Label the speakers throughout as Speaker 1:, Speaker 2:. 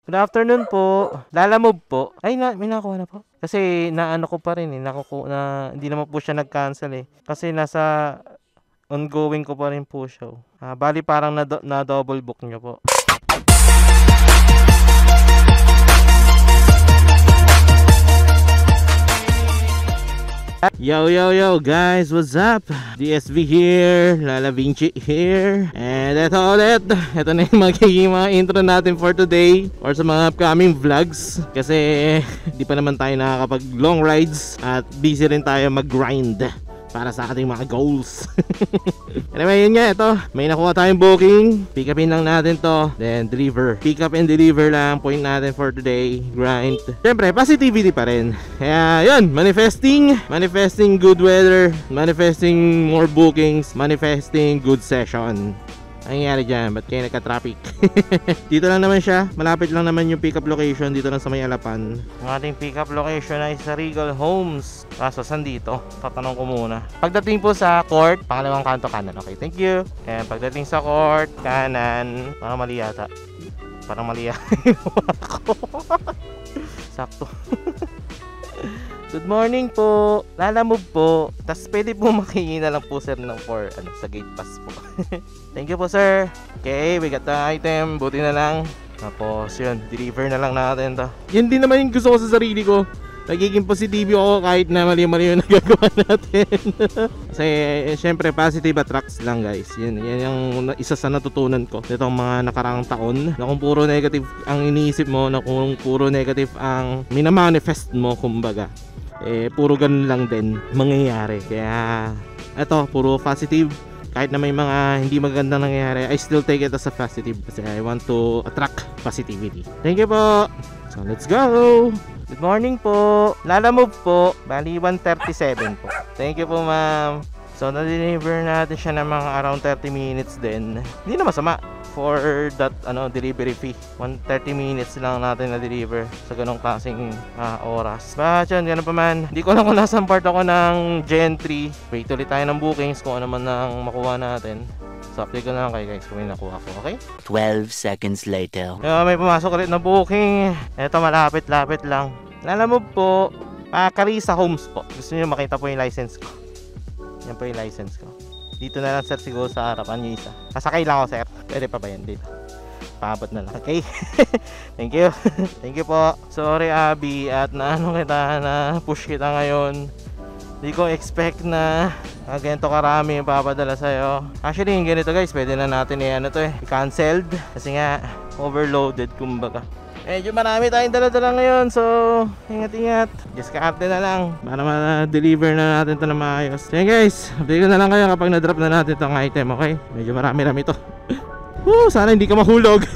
Speaker 1: Good afternoon po. Lalamove po. Ay, may nakuha na po. Kasi naano ko pa rin eh. Hindi naman po siya nag-cancel eh. Kasi nasa ongoing ko pa rin po siya. Bali parang na double book nyo po. Yo guys, what's up? DSV here, Lala Vinci here. And ito ulit, ito na yung magiging mga intro natin for today or sa mga upcoming vlogs. Kasi di pa naman tayo nakakapag long rides at busy rin tayo mag-grind para sa ating mga goals. Anyway, yun nga, ito may nakuha tayong booking. Pick upin lang natin to, then deliver. Pick up and deliver lang point natin for today. Grind. Siyempre, positivity pa rin. Kaya yun, manifesting good weather, manifesting more bookings, manifesting good session. Ang nangyari dyan, ba't kayo nagka-traffic? Dito lang naman siya, malapit lang naman yung pick up location, dito lang sa may Alapan. Ang ating pick up location ay sa Regal Homes. Kaso saan dito? Tatanong ko muna. Pagdating po sa court, pangalawang kanto kanan. Okay, thank you. Kaya pagdating sa court, kanan. Parang mali yata. Parang mali yata. Sakto. Good morning po. Lalamove po. Tapos pwede po makihingi na lang po sir ng sa gate pass po. Thank you po sir. Okay, we got the item. Buti na lang. Tapos yun, deliver na lang natin to. Yun din naman yung gusto ko sa sarili ko. Nagiging positibo ako kahit na mali-mali yung nagagawa natin. Kasi syempre positive attracts lang guys. Yan yung isa sa natutunan ko nitong mga nakarang taon. Na kung puro negative ang iniisip mo, na kung puro negative ang minamanifest mo kumbaga, puro ganun lang din mangyayari. Kaya eto, puro positive. Kahit na may mga hindi magandang nangyayari, I still take it as a positive kasi I want to attract positivity. Thank you po. So let's go. Good morning po. Lalamove po. Bali 137 po. Thank you po ma'am. So na-deliver natin siya ng mga around 30 minutes din. Hindi na masama for that delivery fee. 130 minutes lang natin na-deliver sa ganong klaseng oras. But yun, ganun pa man. Hindi ko lang kung nasaan part ako ng Gen 3. Wait ulit tayo ng bookings kung ano man ang makuha natin. So update ko na lang kayo guys kung may nakuha ko, okay?
Speaker 2: 12 seconds later.
Speaker 1: May pumasok ulit na booking. Ito malapit-lapit lang. Lalamove po. Carissa Homes po. Gusto niyo makita po yung license ko. Yan po yung license ko. Dito na lang sir siguro sa harapan yung isa. Kasakay lang ako sir. Pwede pa ba yan dito? Paabot na lang. Okay? Thank you. Thank you po. Sorry Abby at na push kita ngayon. Hindi ko expect na ganito karami yung papadala sa'yo. Actually yung ganito guys, pwede na natin i-cancelled. Kasi nga overloaded kumbaga. Medyo marami tayong dala-dala ngayon. So ingat-ingat. Just kaarte na lang para ma-deliver na natin ito na maayos. So yan guys, update ko na lang kayo kapag na-drop na natin itong item. Okay? Medyo marami-rami ito. Sana hindi ka mahulog.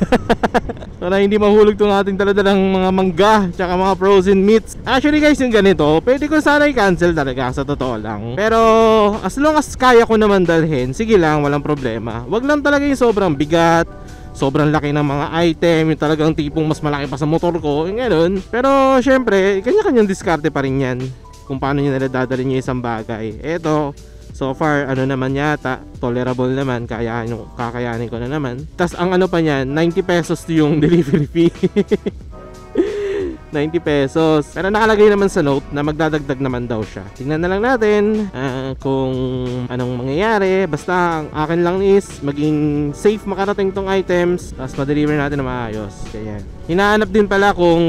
Speaker 1: Sana hindi mahulog itong ating dala-dalang mga mangga tsaka mga frozen meats. Actually guys, yung ganito pwede ko sana i-cancel talaga sa totoo lang. Pero as long as kaya ko naman dalhin, sige lang, walang problema. Wag lang talaga yung sobrang bigat, sobrang laki ng mga item, yung talagang tipong mas malaki pa sa motor ko, yung gano'n. Pero syempre, kanya-kanyang diskarte pa rin yan kung paano nyo dadalhin yung isang bagay. Eto, so far, naman yata, tolerable naman, kakayanin ko na naman. Tas ang pa niyan, 90 pesos yung delivery fee. 90 pesos. Pero nakalagay naman sa note na magdadagdag naman daw siya. Tingnan na lang natin kung anong mangyayari. Basta ang akin lang is maging safe makarating tong items, tapos ma-deliver natin na maayos. Kaya hinahanap din pala kung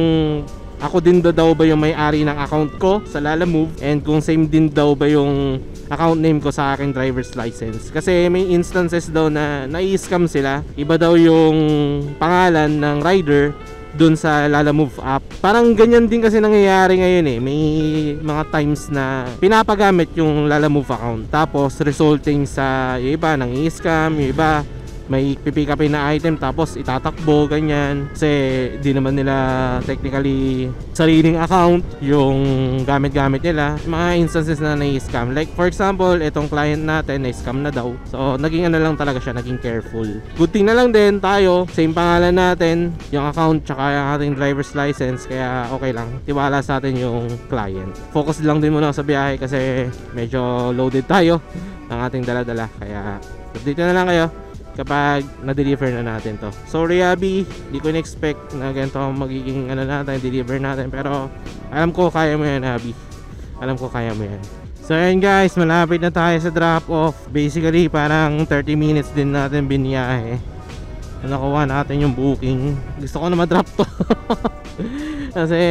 Speaker 1: ako din daw ba yung may-ari ng account ko sa Lalamove, and kung same din daw ba yung account name ko sa aking driver's license. Kasi may instances daw na nai-scam sila. Iba daw yung pangalan ng rider dun sa Lalamove app. Parang ganyan din kasi nangyayari ngayon May mga times na pinapagamit yung Lalamove account, tapos resulting sa yung iba nang i-scam, yung iba may pipick upin na item tapos itatakbo ganyan. Kasi di naman nila technically sariling account yung gamit-gamit nila. Mga instances na nai-scam. Like for example, itong client natin na-scam na daw. So naging lang talaga siya, naging careful. Good thing na lang din tayo, same pangalan natin, yung account tsaka yung ating driver's license. Kaya okay lang, tiwala sa atin yung client. Focus lang din muna sa biyahe kasi medyo loaded tayo ng ating dala-dala. Kaya update na lang kayo. kapag na-deliver na natin to. Sorry Abby, di ko in-expect na ganito ang magiging ano natin, deliver natin, pero alam ko kaya mo yan Abby. Alam ko kaya mo yan. So ayun guys, malapit na tayo sa drop off. Basically parang 30 minutes din natin biniyahe. Nakuha natin yung booking. Gusto ko na ma-drop to. Kasi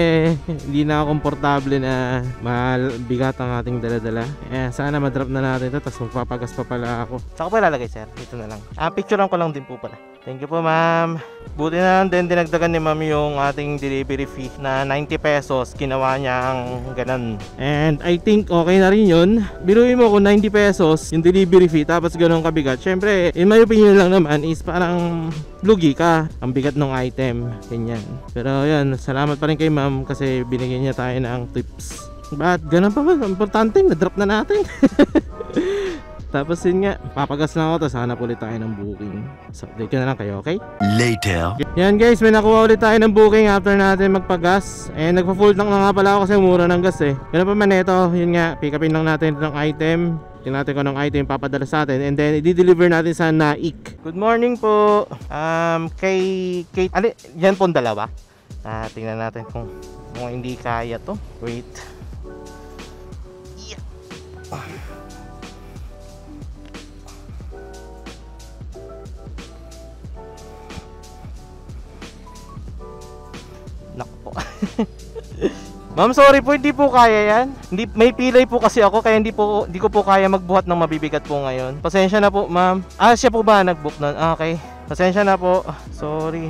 Speaker 1: hindi na komportable na mabigat ang ating daladala. Sana ma-drop na natin ito. Tapos magpapagas pa pala ako. Saan ko pa lalagay sir? Dito na lang. Picturean ko lang din po pala. Thank you po ma'am. Buti na lang din dinagdagan ni ma'am yung ating delivery fee na 90 pesos. Ginawa niya ang ganun. And I think okay na rin yun. Biruin mo kung 90 pesos yung delivery fee tapos ganun kabigat. Syempre in my opinion lang naman is parang lugi ka. Ang bigat ng item. Ganyan. Pero yun, salamat pa rin kay ma'am kasi binigyan niya tayo ng tips. But ganun pa man. Importante na-drop na natin. Tapos yun nga, papagas na ako, tapos hanap ulit tayo ng booking. So update ko na lang kayo, okay?
Speaker 2: Later.
Speaker 1: Yan guys, may nakuha ulit tayo ng booking after natin magpagas. And nagpa-full tank na nga pala ako kasi mura ng gas eh. Ganun pa man ito, yun nga, pick upin lang natin ng item. Tingnan natin kung anong item papadala sa atin. And then i-deliver natin sa Naik. Good morning po. Kay Kate, yan po ang dalawa. Tingnan natin kung hindi kaya to. Wait. Yeah. Nakpo. Ma'am, sorry po, hindi po kaya yan. Hindi, may pilay po kasi ako kaya hindi ko po kaya magbuhat ng mabibigat po ngayon. Pasensya na po, ma'am. Siya po ba nag-book nun? Okay. Pasensya na po. Sorry.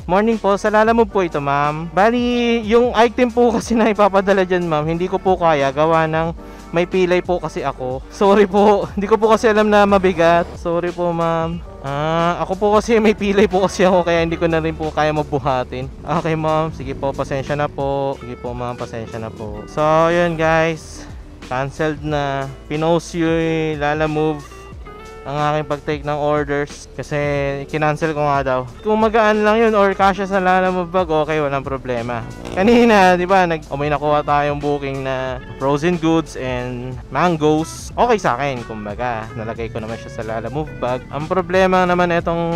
Speaker 1: Morning po, sa Lalamove po ito, ma'am. Bali, yung item po kasi na ipapadala dyan, ma'am, hindi ko po kaya gawa ng may pilay po kasi ako. Sorry po, hindi ko po kasi alam na mabigat. Sorry po, ma'am. Ako po kasi may pilay po kasi ako kaya hindi ko na rin po kaya mabuhatin. Okay ma'am, sige po, pasensya na po. Sige po ma'am, pasensya na po. So yun guys, cancelled na. Pinost yung Lalamove ang aking pag-take ng orders kasi kinancel ko nga daw. Kung magaan lang yun or kasya sa Lalamove bag, okay, walang problema. Kanina, di ba, may nakuha tayong booking na frozen goods and mangoes. Okay sa akin, kumbaga, nalagay ko naman siya sa Lalamove bag. Ang problema naman itong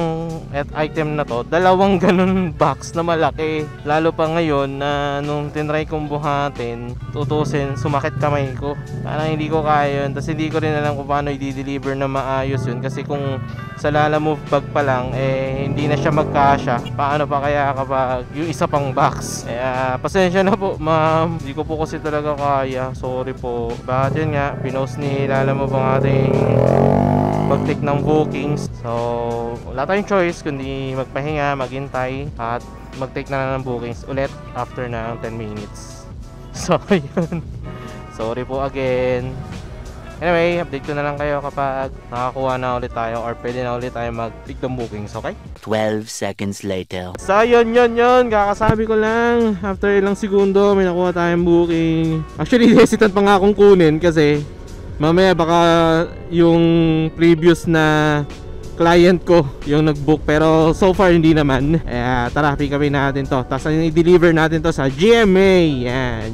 Speaker 1: item na to, dalawang ganun box na malaki. Lalo pa ngayon na nung tinry kong buhatin, tutusin, sumakit kamay ko. Parang hindi ko kaya yun. Tapos hindi ko rin alam kung paano i-deliver na maayos yun kasi kung sa Lalamove bag pa lang hindi na siya magkasya, paano pa kaya kapag yung isa pang box. Pasensya na po ma'am, hindi ko po kasi talaga kaya, sorry po. Bakit yun nga, pinost ni Lalamove ang ating pag-take ng bookings, so wala tayong choice kundi magpahinga, maghintay at mag-take na lang ng bookings ulit after ng 10 minutes. So yun, sorry po again. Anyway, update ko na lang kayo kapag nakakuha na ulit tayo or pwede na ulit tayo mag-take ng bookings, okay?
Speaker 2: 12 seconds later.
Speaker 1: So yun, kakasabi ko lang, after ilang segundo may nakuha tayong booking. Actually, hesitant pa nga akong kunin kasi mamaya baka yung previous na client ko yung nag-book, pero so far hindi naman. Tara, pick upin natin to. Tapos i-deliver natin to sa GMA.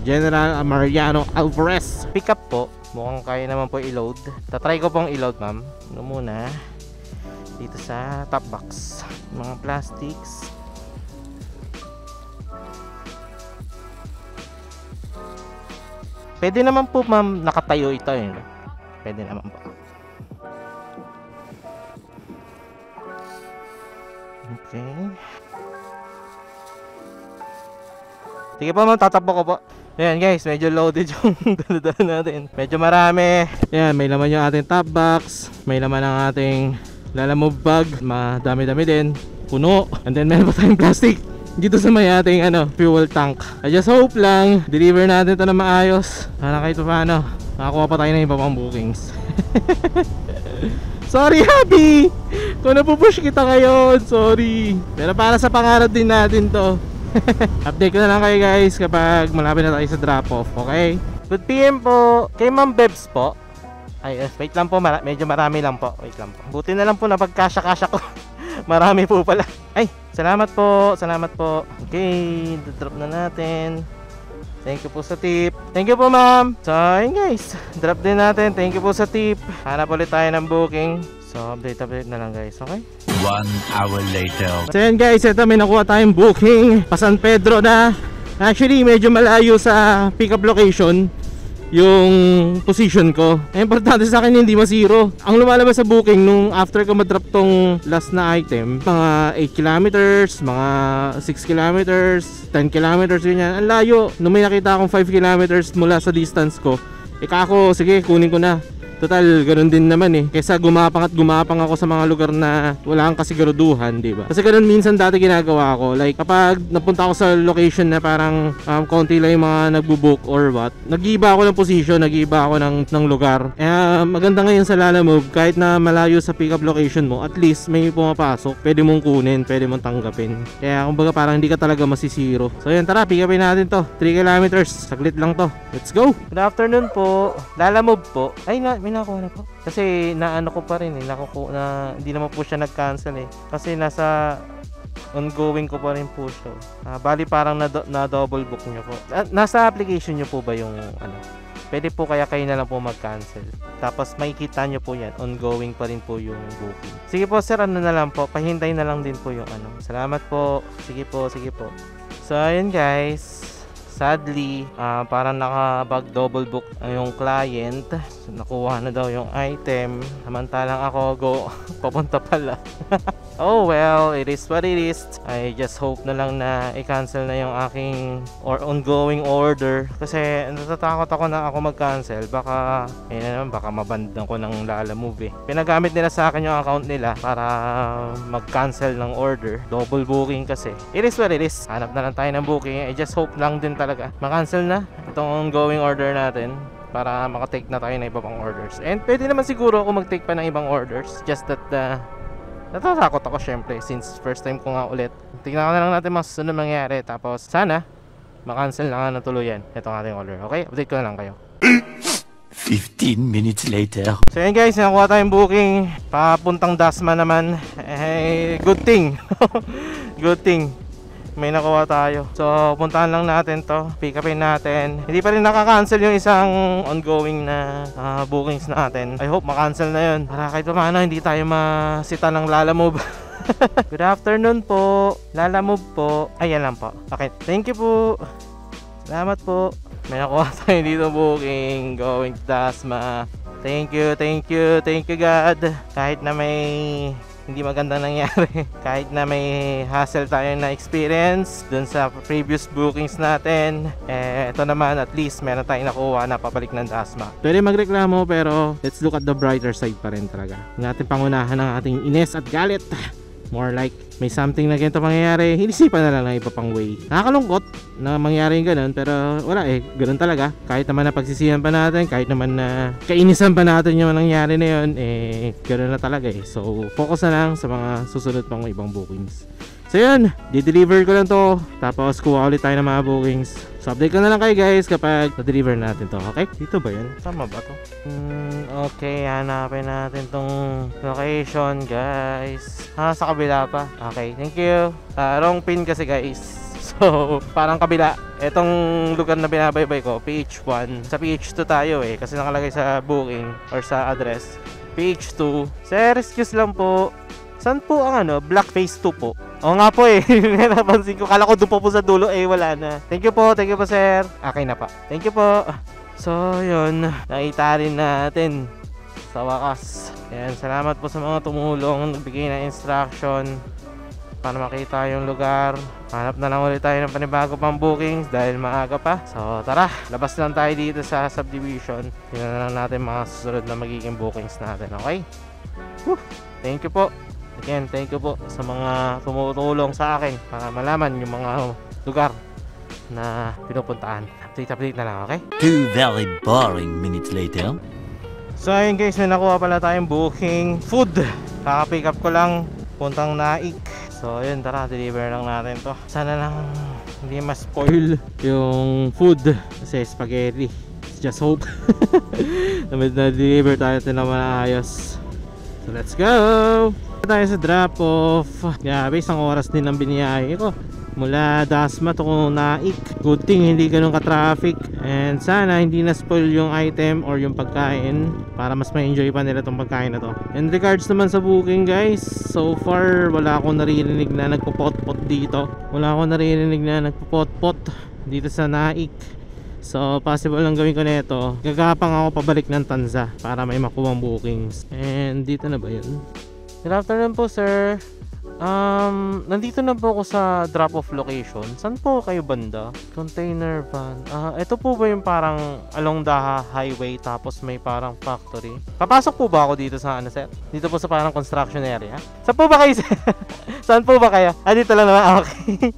Speaker 1: General Mariano Alvarez. Pick up po. Mukhang kaya naman po i-load. Tatry ko pong i-load ma'am. Ano muna, dito sa top box, mga plastics. Pwede naman po ma'am, nakatayo ito eh. Pwede naman po. Okay. Sige po ma'am, tatakbo ko po. Ayan guys, medyo loaded yung dala-dala natin. Medyo marami. Ayan, may laman yung ating top box. May laman ang ating Lalamove bag. Madami-dami din. Puno. And then meron pa tayong plastic dito sa may ating fuel tank. I just hope lang deliver natin ito na maayos. Para kahit paano nakakuha pa tayo ng iba pang bookings. Sorry Happy, kung napupush kita ngayon, sorry. Pero para sa pangarap din natin to. Update ko na lang kayo guys kapag malapit na tayo sa drop off, okay? Good PM po kay Ma'am Bebs po. Ay, wait lang po, medyo marami lang po. Wait lang po. Buti na lang po na pagkasya-kasya ko. Marami po pala. Ay, salamat po. Okay, drop na natin. Thank you po sa tip. Thank you po ma'am. So, yun guys, drop din natin. Thank you po sa tip. Hanap ulit tayo ng booking. So update na lang guys, okay?
Speaker 2: 1 hour later.
Speaker 1: So yan guys, ito may nakuha tayong booking pa San Pedro na. Actually medyo malayo sa pickup location yung position ko. Importante sa akin hindi masiro. Ang lumalabas sa booking nung after ko madrop tong last na item, mga 8 kilometers, mga 6 kilometers, 10 kilometers, ganyan. Ang layo. Nung may nakita akong 5 kilometers mula sa distance ko, ako, sige kunin ko na. Total, ganun din naman eh. Kaysa gumapang ako sa mga lugar na wala kang kasiguraduhan, di ba? Kasi ganun minsan dati ginagawa ko. Like, kapag napunta ako sa location na parang konti lang yung mga nagbo-book or what, nag-iiba ako ng position, nag-iiba ako ng lugar. Maganda ngayon sa Lalamove, kahit na malayo sa pickup location mo, at least may pumapasok, pwede mong kunin, pwede mong tanggapin. Kaya kumbaga parang hindi ka talaga masisiro. So yun, tara, pick upin natin to. 3 kilometers, saglit lang to. Let's go! Good afternoon po. Lalamove po. Ay, may nakuha na po. Kasi naano ko pa rin eh. Hindi naman po siya nag-cancel eh. Kasi nasa ongoing ko pa rin po siya. Bali parang na double book nyo po. Nasa application nyo po ba yung ano? Pwede po kaya kayo na lang po mag-cancel. Tapos makikita nyo po yan. Ongoing pa rin po yung booking. Sige po sir, ano na lang po. Pahintay na lang din po yung ano. Salamat po. Sige po, sige po. So ayun guys. Sadly, parang nakabag double book yung client. So, nakuha na daw yung item. Samantalang ako papunta pala. Oh well, it is what it is. I just hope na lang na i-cancel na yung aking ongoing order. Kasi natatakot ako na ako mag-cancel. Baka maband ako ng Lalamove eh. Pinagamit nila sa akin yung account nila para mag-cancel ng order. Double booking kasi. It is what it is. Hanap na lang tayo ng booking. I just hope lang din talaga ma-cancel na itong ongoing order natin para makatake na tayo ng iba pang orders. And pwede naman siguro ako mag-take pa ng ibang orders. Just that natatakot ako syempre since first time ko nga ulit. Tingnan na lang natin mas sunod mangyari. Tapos sana ma-cancel na nga ng tuluyan itong ating order. Okay? Update ko na lang kayo.
Speaker 2: 15 minutes later.
Speaker 1: So yun guys, nakuha tayong booking papuntang Dasma naman. Good thing. Good thing may nakuha tayo. So puntahan lang natin to, pick upin natin. Hindi pa rin nakaka-cancel yung isang ongoing na bookings natin. I hope ma-cancel na yun para kahit paano hindi tayo masita ng Lalamove. Good afternoon po, Lalamove po. Ayan lang po. Okay, thank you po. Salamat po. May nakuha tayo dito booking going to Dasma. Thank you, thank you, thank you God. Kahit na may hindi magandang nangyari, kahit na may hassle tayo na experience dun sa previous bookings natin, ito naman at least meron tayong nakuha na papalik ng Dasma. Pwede magreklamo pero let's look at the brighter side pa rin talaga. Natin pangunahan ng ating ines at galit. More like may something na ganito mangyayari, hinisipan na lang ng iba pang way. Nakakalungkot na mangyari yung ganun, pero wala eh, ganun talaga. Kahit naman na pagsisihan pa natin, kahit naman na kainisan pa natin yung nangyari na yun, ganun na talaga eh. So focus na lang sa mga susunod pang ibang bookings. So yun, di-deliver ko lang to. Tapos kuha ulit tayo ng mga bookings. So update ko na lang kayo guys kapag na-deliver natin to. Okay? Dito ba yun? Tama ba to? Okay, hanapin natin tong location guys. Sa kabila pa. Okay, thank you. Wrong pin kasi guys. So parang kabila. Etong lugar na binabaybay ko, PH1. Sa PH2 tayo eh. Kasi nakalagay sa booking or sa address PH2. Sir, excuse lang po. Saan po ang Black Phase 2 po? Oo nga po eh. Napansin ko. Kala ko doon po sa dulo wala na. Thank you po sir. Okay na pa. Thank you po. So yun, nakita rin natin sa wakas. Ayan, salamat po sa mga tumulong, nagbigay ng instruction para makita yung lugar. Hanap na lang ulit tayo ng panibago pang bookings dahil maaga pa. So tara, labas lang tayo dito sa subdivision. Tingnan na lang natin mga susunod na magiging bookings natin. Okay? Thank you po. Again, thank you po sa mga tumutulong sa akin para malaman yung mga lugar na pinupuntaan. Update na lang, okay?
Speaker 2: 2 very boring minutes later.
Speaker 1: So ayun guys, may nakuha pala tayong booking food. Kaka-pick up ko lang, puntang Naik. So ayun, tara, deliver lang natin to. Sana lang hindi ma-spoil yung food kasi spaghetti. Just hope na-deliver tayo ito na maayos. So let's go! Tayo sa drop off. Grabe, isang oras din ang biniyahe ko. mula Dasma to Naik. Good thing hindi ganun ka-traffic, and sana hindi na spoil yung item or yung pagkain para mas ma-enjoy pa nila tong pagkain na to. In regards naman sa booking guys, so far wala akong naririnig na nagpo-pot-pot dito. Wala akong naririnig na nagpo-pot-pot dito sa Naik. So possible lang gawin ko nito, gagapang ako pabalik ng Tanza para may makuwang bookings. And dito na ba yun? Good afternoon po sir. Nandito na po ako sa drop-off location. Saan po kayo banda? Container van. Ito po ba yung parang along the highway tapos may parang factory? Papasok po ba ako dito sa ano sir? Dito po sa parang construction area? Saan po ba kayo sir? Saan po ba kayo? Dito lang naman. Okay.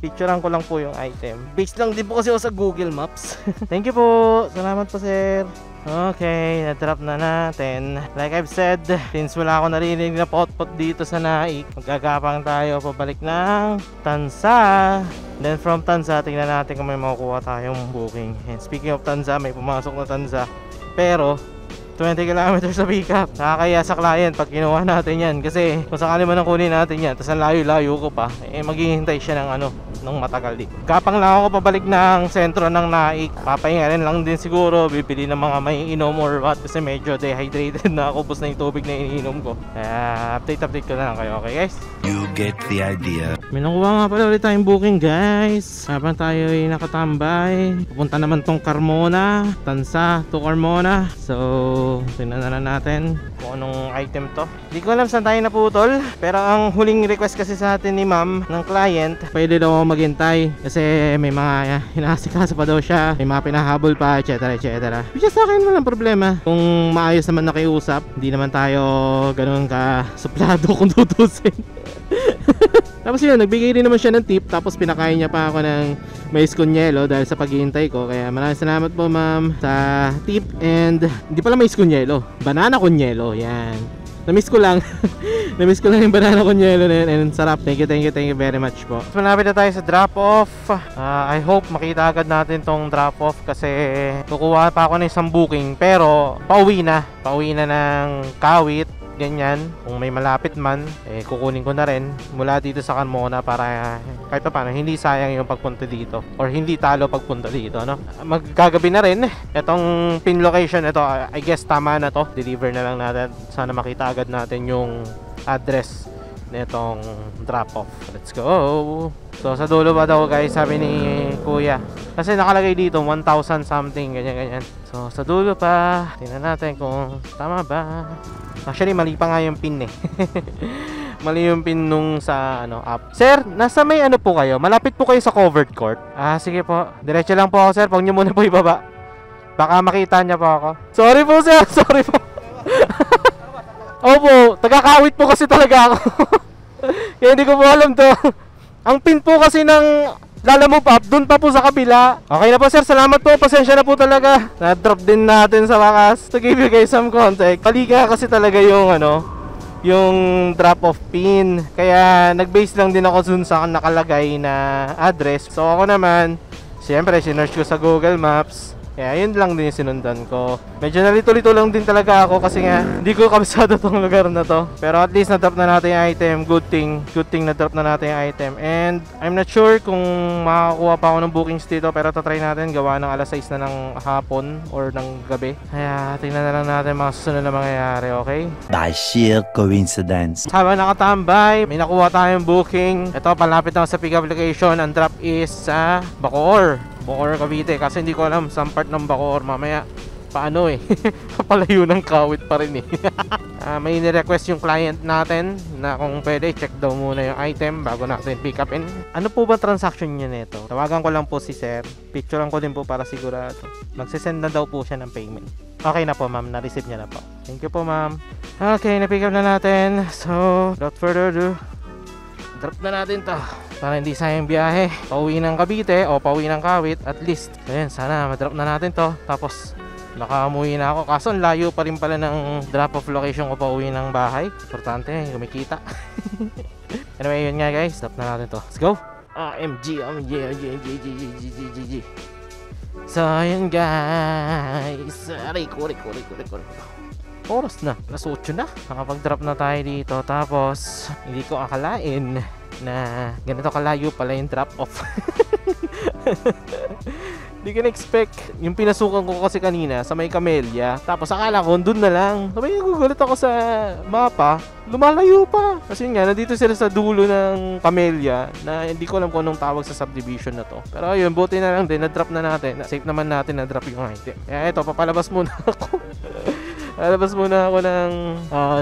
Speaker 1: Picturean ko lang po yung item. Based lang din po kasi ako sa Google Maps. Thank you po. Salamat po sir. Okay, na-drop na natin. Like I've said, since wala ako narinig na pot-pot dito sa Naik, magagapang tayo pabalik ng Tanza. Then from Tanza, tingnan natin kung may makukuha tayong booking. And speaking of Tanza, may pumasok na Tanza. Pero 20 kilometers sa pickup. Nakakaya sa client pag kinuha natin yan. Kasi kung sakali man ang kunin natin yan, tapos ang layo-layo ko pa, maghihintay siya ng ng matagal dito. Kapang lang ako pabalik ng sentro ng Naik. Papahinga rin lang din siguro. Bibili ng mga may inom or what. Kasi medyo dehydrated na ako. Ubos na yung tubig na iniinom ko. Kaya update ko na lang kayo. Okay guys?
Speaker 2: You get the idea.
Speaker 1: May nakuha nga pala ulit tayong booking guys. Habang tayo ay nakatambay, pupunta naman tong Carmona, Tanza to Carmona. So tingnan na lang natin kung anong item to. Hindi ko alam saan tayo naputol, pero ang huling request kasi sa atin ni ma'am ng client, pwede daw ako maghintay kasi may mga inaasikaso pa daw siya, may mga pinahabol pa, etc etc. Which is sa akin walang problema kung maayos naman nakiusap. Hindi naman tayo ganun ka suplado kung tutusin. Tapos yun, nagbigay rin naman siya ng tip. Tapos pinakain niya pa ako ng mais con yelo dahil sa paghihintay ko. Kaya maraming salamat po ma'am sa tip. And hindi pala mais con yelo, banana con yelo. Yan, namiss ko lang. Namiss ko lang yung banana con yelo na yun. And sarap, thank you very much po. Malapit na tayo sa drop off. I hope makita agad natin tong drop off kasi kukuha pa ako ng isang booking. Pero pauwi na ng Kawit, ganyan. Kung may malapit man, kukunin ko na rin mula dito sa Carmona para kahit pa paano hindi sayang yung pagpunta dito or hindi talo pagpunta dito, no? Maggagabi na rin itong pin location ito. I guess tama na to, deliver na lang natin. Sana makita agad natin yung address nitong drop off. Let's go. So sa dulo ba daw guys, sabi ni kuya, kasi nakalagay dito 1,000 something, ganyan. So sa dulo pa, tingnan natin kung tama ba. Actually mali pa nga yung pin mali yung pin nung sa app. Sir, nasa may po kayo? Malapit po kayo sa covered court? Sige po, diretso lang po ako sir. Huwag nyo muna po ibaba, baka makita niya po ako. Sorry po sir, sorry po. Opo, taga-Kawit po kasi talaga ako. Kaya hindi ko po alam to. Ang pin po kasi ng Lalamove app, dun pa po sa kabila. Okay na po sir, salamat po. Pasensya na po talaga. Na-drop din natin sa wakas. To give you guys some context, maliga kasi talaga yung yung drop-off pin. Kaya nag-base lang din ako dun sa nakalagay na address. So ako naman, siyempre sinearch ko sa Google Maps. Kaya yun lang din yung sinundan ko. Medyo nalito-lito lang din talaga ako kasi nga hindi ko kabisado tong lugar na to. Pero at least na-drop na natin yung item. Good thing na-drop na natin yung item. And I'm not sure kung makakuha pa ako ng bookings dito, pero tatry natin gawa ng alas 6 na ng hapon or ng gabi. Kaya tingnan na lang natin mga susunod na mangyayari, okay?
Speaker 2: By sheer coincidence.
Speaker 1: Habang nakatambay, may nakuha tayong booking. Ito, palapit na sa pick-up location. Ang drop is sa Bacoor, Cavite. Kasi hindi ko alam saan part ng Bacoor. Mamaya paano papalayo ng Kawit pa rin may ni-request yung client natin na kung pwede check daw muna yung item bago natin pick upin. Ano po ba transaction niya nito? Tawagan ko lang po si sir. Picturean ko din po para sigurado. Magsisend na daw po siya ng payment. Okay na po ma'am, na-receive niya na po. Thank you po ma'am. Okay, na-pick up na natin. So without further ado, drop na natin to para hindi sayang biyahe. Pauwi ng Cavite o pauwi ng Kawit at least. So yun, sana madrop na natin to. Tapos nakaamuwi na ako. Kaso ang layo pa rin pala ng drop off location ko pauwi ng bahay. Importante, kumikita. Anyway, yun nga guys, drop na natin to. Let's go. OMG. So yun guys, Riko. Oras na, alas 8 na. Nakapag-drop na tayo dito. Tapos hindi ko akalain na ganito kalayo pala yung drop off. Hindi ka na-expect. Yung pinasukan ko kasi kanina sa may Camellia, tapos akala ko doon na lang. Sabay nagugulat ako sa mapa, lumalayo pa. Kasi nga, nandito sila sa dulo ng Camellia na hindi ko alam kung anong tawag sa subdivision na to. Pero ayun, buti na lang din, na-drop na natin. Safe naman natin na-drop yung item. Kaya ito, papalabas muna ako. Palabas muna ako ng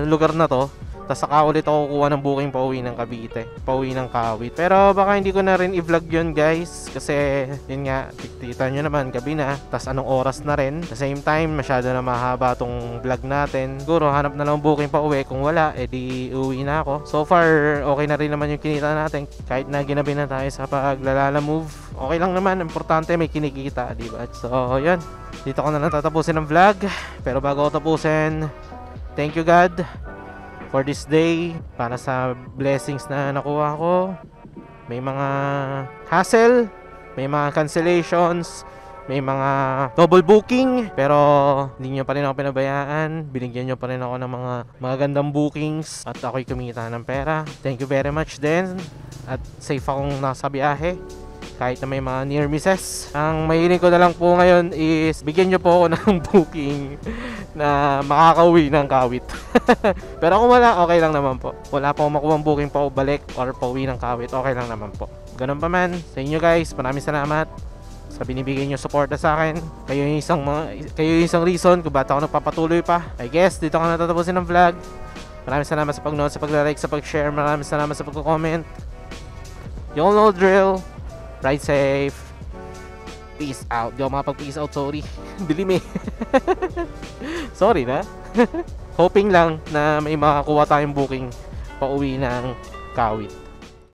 Speaker 1: lugar na to. Tapos saka ulit ako kukuha ng booking pauwi ng Cavite, pauwi ng Kawit. Pero baka hindi ko na rin i-vlog yun guys, kasi yun nga, tikita nyo naman, gabi na. Tapos anong oras na rin. At the same time, masyado na mahaba tong vlog natin. Siguro hanap na lang booking pauwi. Kung wala, edi uwi na ako. So far, okay na rin naman yung kinita natin. Kahit na ginabi na tayo sa paglalala move, okay lang naman. Importante may kinikita, diba? So yun, dito ko na lang tatapusin ang vlog. Pero bago ko tapusin, thank you God for this day, para sa blessings na nakuha ko. May mga hassle, may mga cancellations, may mga double booking, pero hindi nyo pa rin ako pinabayaan. Binigyan nyo pa rin ako ng mga magandang bookings at ako'y kumita ng pera. Thank you very much din. At safe akong nasa biyahe kahit na may mga near misses. Ang mahiling ko na lang po ngayon is bigyan nyo po ako ng booking na makakauwi ng Kawit. Pero kung wala, okay lang naman po. Wala po akong makuha booking pa balik or pauwi ng Kawit, okay lang naman po. Ganun pa man, sa inyo guys, maraming salamat sa binibigay nyo suporta sa akin. Kayo yung isang reason kung ba't ako nagpapatuloy pa. I guess dito ko natatapusin ng vlog. Maraming salamat sa pag-note, sa pag-like, sa pag-share. Maraming salamat sa pag-comment. You all know the drill. Ride safe. Peace out. Di ako makapag-peace out, sorry. Dilim eh. Sorry na. Hoping lang na may makakuha tayong booking pauwi ng Kawit.